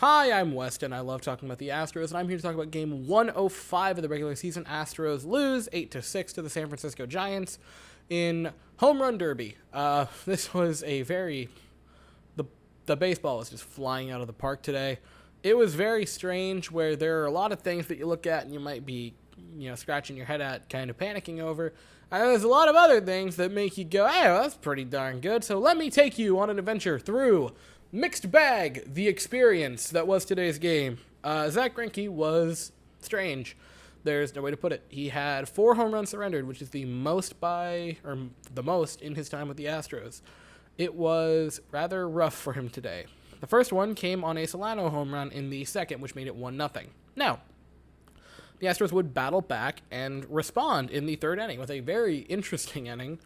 Hi, I'm Weston. I love talking about the Astros, and I'm here to talk about Game 105 of the regular season. Astros lose 8-6 to the San Francisco Giants in home run derby. This was a very the baseball was just flying out of the park today. It was very strange, where there are a lot of things that you look at and you might be, scratching your head at, kind of panicking over. And there's a lot of other things that make you go, hey, well, that's pretty darn good. So let me take you on an adventure through Mixed Bag, the experience that was today's game. Zach Greinke was strange. There's no way to put it. He had 4 home runs surrendered, which is the most in his time with the Astros. It was rather rough for him today. The first one came on a Solano home run in the second, which made it 1-0. Now, the Astros would battle back and respond in the third inning with a very interesting inning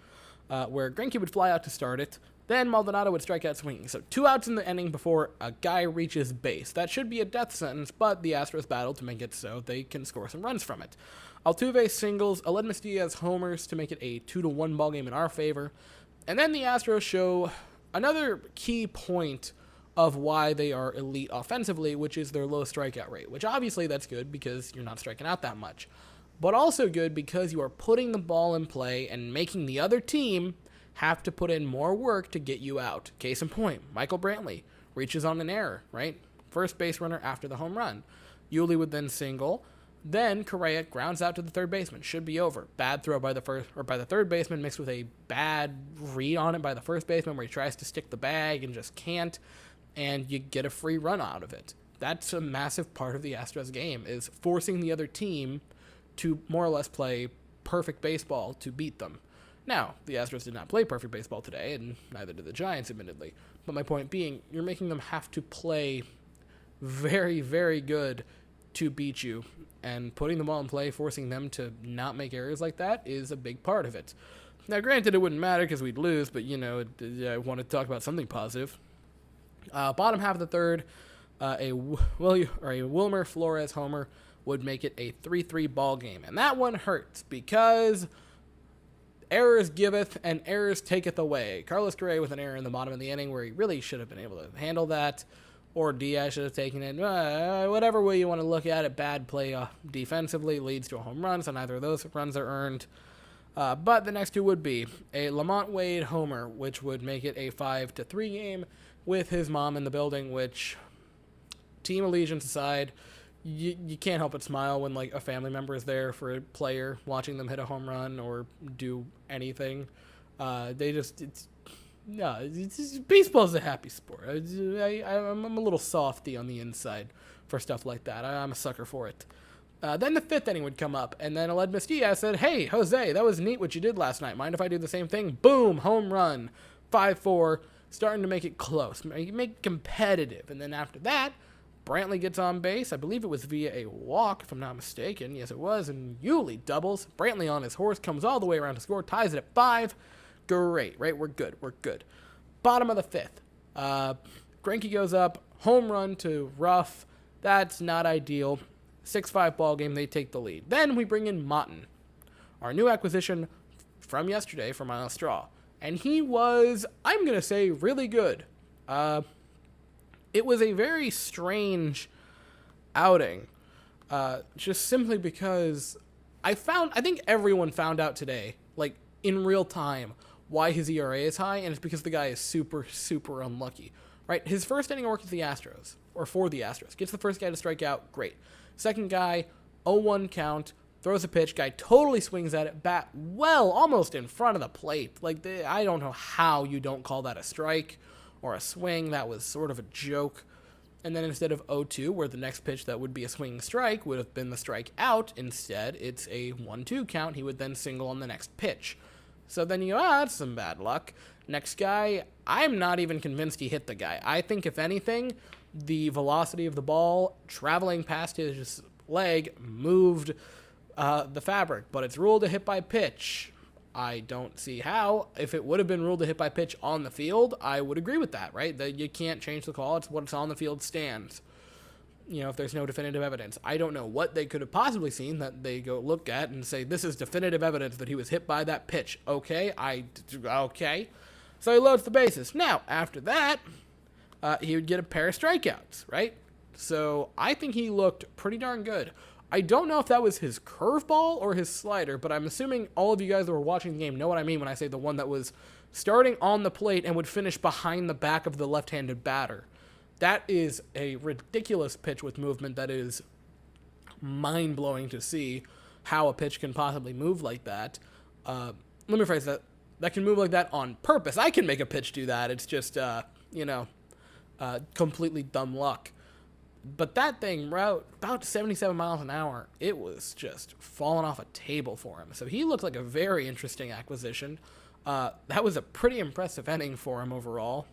where Greinke would fly out to start it. Then Maldonado would strike out swinging. So 2 outs in the inning before a guy reaches base. That should be a death sentence, but the Astros battled to make it so they can score some runs from it. Altuve singles, Aledmys Diaz homers to make it a 2-1 ball game in our favor. And then the Astros show another key point of why they are elite offensively, which is their low strikeout rate, which obviously that's good because you're not striking out that much, but also good because you are putting the ball in play and making the other team have to put in more work to get you out. Case in point, Michael Brantley reaches on an error, right? First base runner after the home run. Yuli would then single. Then Correa grounds out to the third baseman. Should be over. Bad throw by the third baseman mixed with a bad read on it by the first baseman where he tries to stick the bag and just can't, and you get a free run out of it. That's a massive part of the Astros game, is forcing the other team to more or less play perfect baseball to beat them. Now, the Astros did not play perfect baseball today, and neither did the Giants, admittedly. But my point being, you're making them have to play very, very good to beat you, and putting the ball in play, forcing them to not make errors like that is a big part of it. Now, granted, it wouldn't matter because we'd lose, but, I want to talk about something positive. Bottom half of the third, a Wilmer Flores homer would make it a 3-3 ball game. And that one hurts because errors giveth and errors taketh away. Carlos Correa with an error in the bottom of the inning where he really should have been able to handle that, or Diaz should have taken it. Whatever way you want to look at it, bad play defensively leads to a home run, so neither of those runs are earned. But the next two would be a Lamont Wade homer, which would make it a 5-3 game with his mom in the building, which, team allegiance aside, you can't help but smile when a family member is there for a player, watching them hit a home run or do anything. Baseball's a happy sport. I'm a little softy on the inside for stuff like that. I'm a sucker for it. Then the fifth inning would come up, and then Aledmys Diaz said, "Hey, Jose, that was neat what you did last night. Mind if I do the same thing?" Boom, home run, 5-4, starting to make it close, make it competitive. And then after that, Brantley gets on base. I believe it was via a walk, if I'm not mistaken. Yes, it was. And Yuli doubles. Brantley on his horse comes all the way around to score, ties it at 5. Great, right? We're good. Bottom of the fifth. Greinke goes up, home run to Ruff. That's not ideal. 6-5 ball game. They take the lead. Then we bring in Motton, our new acquisition from yesterday for Miles Straw. And he was, I'm going to say, really good. It was a very strange outing, just simply because I think everyone found out today, in real time, why his ERA is high, and it's because the guy is super, super unlucky, right? His first inning worked with the Astros, or for the Astros. Gets the first guy to strike out, great. Second guy, 0-1 count, throws a pitch, guy totally swings at it, bat well, almost in front of the plate. I don't know how you don't call that a strike or a swing. That was sort of a joke. And then instead of 0-2, where the next pitch that would be a swinging strike would have been the strike out, instead it's a 1-2 count. He would then single on the next pitch. So then you go, that's some bad luck. Next guy, I'm not even convinced he hit the guy. I think, if anything, the velocity of the ball traveling past his leg moved the fabric, but it's ruled a hit by pitch. I don't see how. If it would have been ruled a hit by pitch on the field, I would agree with that, right? That you can't change the call. It's what's on the field stands. If there's no definitive evidence. I don't know what they could have possibly seen that they go look at and say, this is definitive evidence that he was hit by that pitch. Okay. So he loads the bases. Now, after that, he would get a pair of strikeouts, right? So I think he looked pretty darn good. I don't know if that was his curveball or his slider, but I'm assuming all of you guys that were watching the game know what I mean when I say the one that was starting on the plate and would finish behind the back of the left-handed batter. That is a ridiculous pitch with movement that is mind-blowing to see how a pitch can possibly move like that. Let me phrase that. That can move like that on purpose. I can make a pitch do that. It's just, completely dumb luck. But that thing, about 77 miles an hour, it was just falling off a table for him. So he looked like a very interesting acquisition. That was a pretty impressive inning for him overall.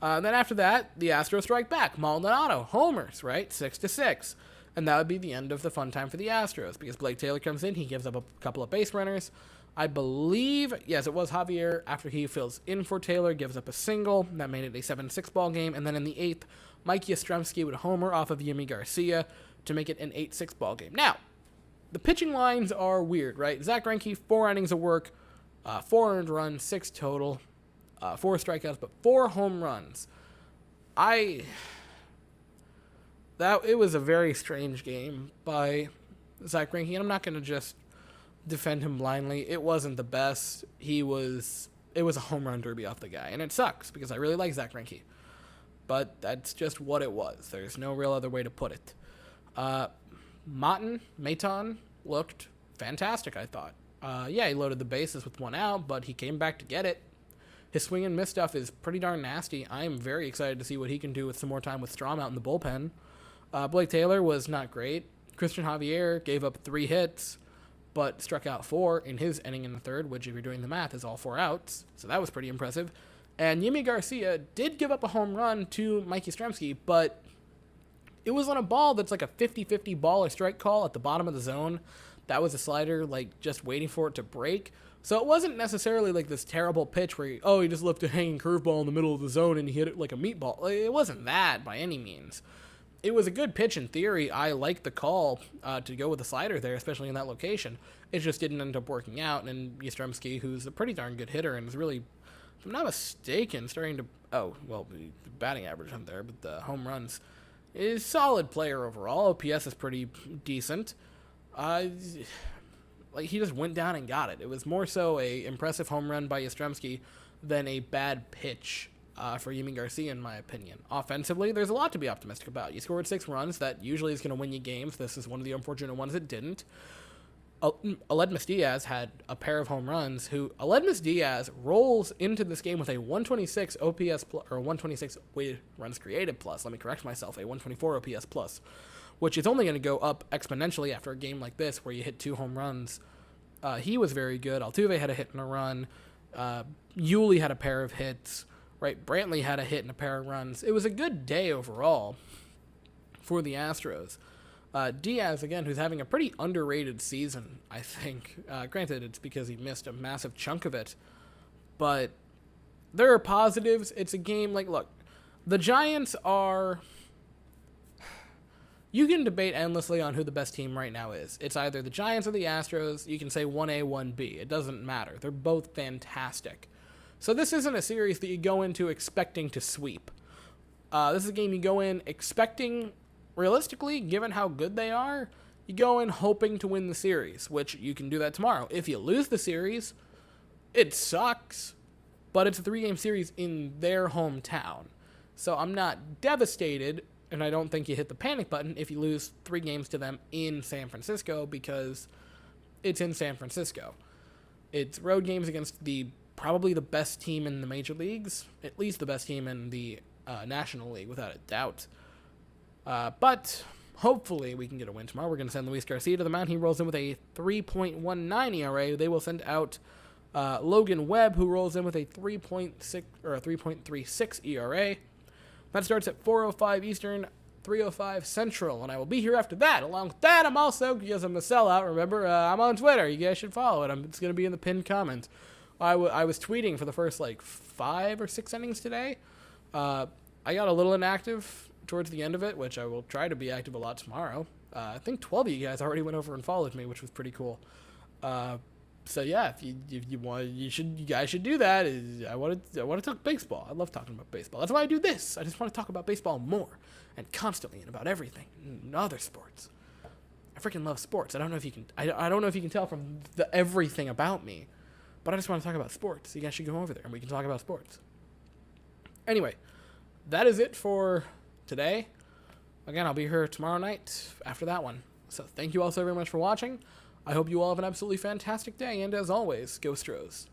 Then after that, the Astros strike back. Maldonado, homers, right? 6-6. And that would be the end of the fun time for the Astros because Blake Taylor comes in. He gives up a couple of base runners. I believe, yes, it was Javier, after he fills in for Taylor, gives up a single. That made it a 7-6 ball game. And then in the 8th, Mike Yastrzemski would homer off of Yimi Garcia to make it an 8-6 ball game. Now, the pitching lines are weird, right? Zach Greinke, 4 innings of work, 4 earned runs, 6 total, 4 strikeouts, but 4 home runs. It was a very strange game by Zach Greinke, and I'm not going to just defend him blindly. It wasn't the best. It was a home run derby off the guy, and it sucks because I really like Zach Greinke. But that's just what it was. There's no real other way to put it. Maton looked fantastic, I thought. He loaded the bases with 1 out, but he came back to get it. His swing and miss stuff is pretty darn nasty. I am very excited to see what he can do with some more time with Strahm out in the bullpen. Blake Taylor was not great. Christian Javier gave up 3 hits, but struck out 4 in his inning in the 3rd, which, if you're doing the math, is all 4 outs. So that was pretty impressive. And Yimi Garcia did give up a home run to Mike Yastrzemski, but it was on a ball that's like a 50-50 ball or strike call at the bottom of the zone. That was a slider, just waiting for it to break. So it wasn't necessarily like this terrible pitch where he just left a hanging curveball in the middle of the zone and he hit it like a meatball. It wasn't that by any means. It was a good pitch in theory. I liked the call to go with the slider there, especially in that location. It just didn't end up working out. And Yastrzemski, who's a pretty darn good hitter and is really, if I'm not mistaken, starting to... the batting average on there, but the home runs is solid player overall. OPS is pretty decent. He just went down and got it. It was more so a impressive home run by Yastrzemski than a bad pitch for Yimi Garcia, in my opinion. Offensively, there's a lot to be optimistic about. You scored 6 runs. That usually is going to win you games. This is one of the unfortunate ones that didn't. Aledmys Diaz had a pair of home runs. Aledmys Diaz rolls into this game with a 126 OPS plus, or 126 weighted runs created plus. Let me correct myself, a 124 OPS plus, which is only going to go up exponentially after a game like this where you hit 2 home runs. He was very good. Altuve had a hit and a run. Yuli had a pair of hits. Right, Brantley had a hit and a pair of runs. It was a good day overall for the Astros. Diaz, again, who's having a pretty underrated season, I think. Granted, it's because he missed a massive chunk of it. But there are positives. It's a game look, the Giants are... You can debate endlessly on who the best team right now is. It's either the Giants or the Astros. You can say 1A, 1B. It doesn't matter. They're both fantastic. So this isn't a series that you go into expecting to sweep. This is a game you go in expecting, realistically, given how good they are, you go in hoping to win the series, which you can do that tomorrow. If you lose the series, it sucks, but it's a 3-game series in their hometown. So I'm not devastated, and I don't think you hit the panic button if you lose 3 games to them in San Francisco, because it's in San Francisco. It's road games against probably the best team in the major leagues, at least the best team in the National League, without a doubt. But hopefully we can get a win tomorrow. We're going to send Luis Garcia to the mound. He rolls in with a 3.19 ERA. They will send out Logan Webb, who rolls in with a 3.6 or a 3.36 ERA. That starts at 4:05 Eastern, 3:05 Central, and I will be here after that. Along with that, I'm also, because I'm a sellout, remember, I'm on Twitter. You guys should follow it. It's going to be in the pinned comment. I was tweeting for the first 5 or 6 innings today. I got a little inactive towards the end of it, which I will try to be active a lot tomorrow. I think 12 of you guys already went over and followed me, which was pretty cool. So yeah, if you want, you guys should do that. I want to talk baseball. I love talking about baseball. That's why I do this. I just want to talk about baseball more and constantly and about everything and other sports. I freaking love sports. I don't know if you can. I don't know if you can tell from the everything about me, but I just want to talk about sports. You guys should go over there and we can talk about sports. Anyway, that is it for today. Again, I'll be here tomorrow night after that one. So thank you all so very much for watching. I hope you all have an absolutely fantastic day, and as always, go Astros.